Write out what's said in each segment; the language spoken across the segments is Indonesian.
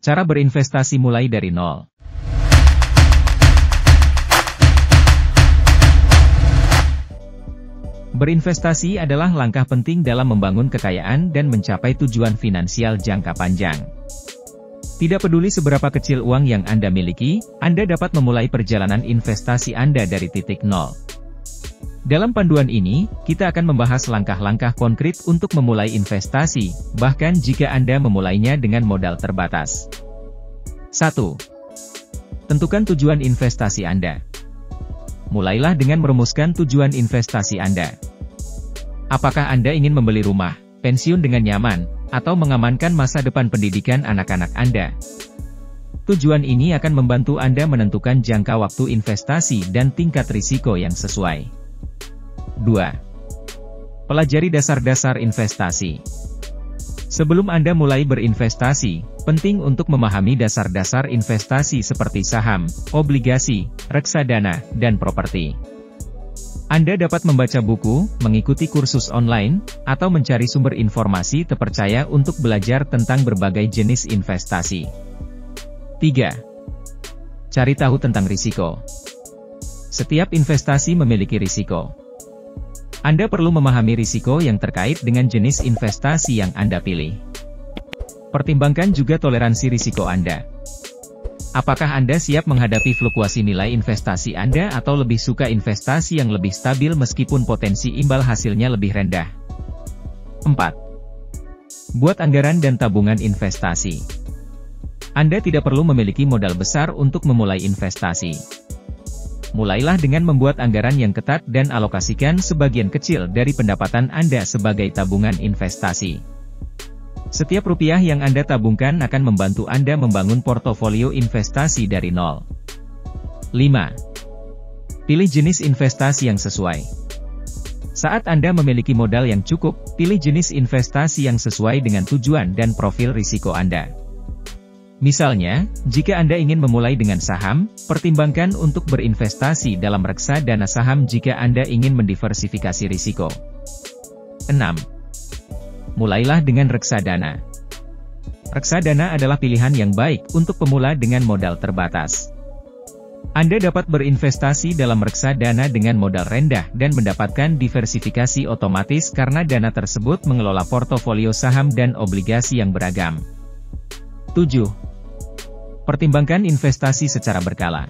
Cara berinvestasi mulai dari nol. Berinvestasi adalah langkah penting dalam membangun kekayaan dan mencapai tujuan finansial jangka panjang. Tidak peduli seberapa kecil uang yang Anda miliki, Anda dapat memulai perjalanan investasi Anda dari titik nol. Dalam panduan ini, kita akan membahas langkah-langkah konkret untuk memulai investasi, bahkan jika Anda memulainya dengan modal terbatas. 1. Tentukan tujuan investasi Anda. Mulailah dengan merumuskan tujuan investasi Anda. Apakah Anda ingin membeli rumah, pensiun dengan nyaman, atau mengamankan masa depan pendidikan anak-anak Anda? Tujuan ini akan membantu Anda menentukan jangka waktu investasi dan tingkat risiko yang sesuai. 2. Pelajari dasar-dasar investasi. Sebelum Anda mulai berinvestasi, penting untuk memahami dasar-dasar investasi seperti saham, obligasi, reksadana, dan properti. Anda dapat membaca buku, mengikuti kursus online, atau mencari sumber informasi terpercaya untuk belajar tentang berbagai jenis investasi. 3. Cari tahu tentang risiko. Setiap investasi memiliki risiko. Anda perlu memahami risiko yang terkait dengan jenis investasi yang Anda pilih. Pertimbangkan juga toleransi risiko Anda. Apakah Anda siap menghadapi fluktuasi nilai investasi Anda atau lebih suka investasi yang lebih stabil meskipun potensi imbal hasilnya lebih rendah? 4. Buat anggaran dan tabungan investasi. Anda tidak perlu memiliki modal besar untuk memulai investasi. Mulailah dengan membuat anggaran yang ketat dan alokasikan sebagian kecil dari pendapatan Anda sebagai tabungan investasi. Setiap rupiah yang Anda tabungkan akan membantu Anda membangun portofolio investasi dari nol. 5. Pilih jenis investasi yang sesuai. Saat Anda memiliki modal yang cukup, pilih jenis investasi yang sesuai dengan tujuan dan profil risiko Anda. Misalnya, jika Anda ingin memulai dengan saham, pertimbangkan untuk berinvestasi dalam reksadana saham jika Anda ingin mendiversifikasi risiko. 6. Mulailah dengan reksadana. Reksadana adalah pilihan yang baik untuk pemula dengan modal terbatas. Anda dapat berinvestasi dalam reksadana dengan modal rendah dan mendapatkan diversifikasi otomatis karena dana tersebut mengelola portofolio saham dan obligasi yang beragam. 7. Pertimbangkan investasi secara berkala.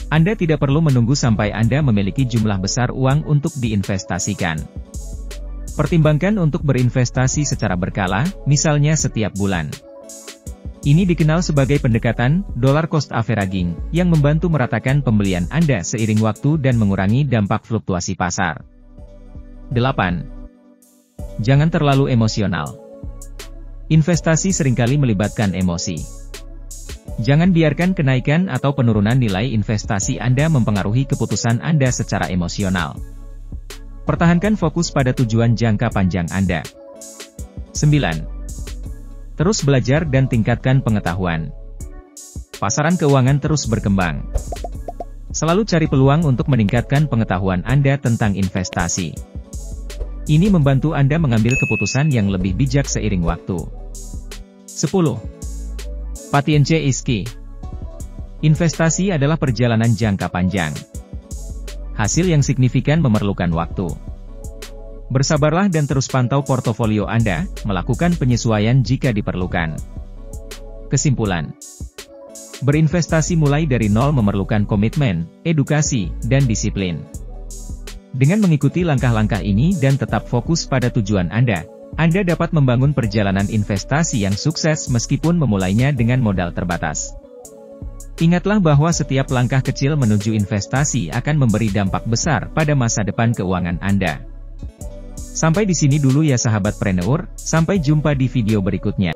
Anda tidak perlu menunggu sampai Anda memiliki jumlah besar uang untuk diinvestasikan. Pertimbangkan untuk berinvestasi secara berkala, misalnya setiap bulan. Ini dikenal sebagai pendekatan dollar cost averaging, yang membantu meratakan pembelian Anda seiring waktu dan mengurangi dampak fluktuasi pasar. 8. Jangan terlalu emosional. Investasi seringkali melibatkan emosi. Jangan biarkan kenaikan atau penurunan nilai investasi Anda mempengaruhi keputusan Anda secara emosional. Pertahankan fokus pada tujuan jangka panjang Anda. 9. Terus belajar dan tingkatkan pengetahuan. Pasaran keuangan terus berkembang. Selalu cari peluang untuk meningkatkan pengetahuan Anda tentang investasi. Ini membantu Anda mengambil keputusan yang lebih bijak seiring waktu. 10. Patience is key. Investasi adalah perjalanan jangka panjang. Hasil yang signifikan memerlukan waktu. Bersabarlah dan terus pantau portofolio Anda, melakukan penyesuaian jika diperlukan. Kesimpulan. Berinvestasi mulai dari nol memerlukan komitmen, edukasi, dan disiplin. Dengan mengikuti langkah-langkah ini dan tetap fokus pada tujuan Anda dapat membangun perjalanan investasi yang sukses meskipun memulainya dengan modal terbatas. Ingatlah bahwa setiap langkah kecil menuju investasi akan memberi dampak besar pada masa depan keuangan Anda. Sampai di sini dulu ya sahabat Preneur, sampai jumpa di video berikutnya.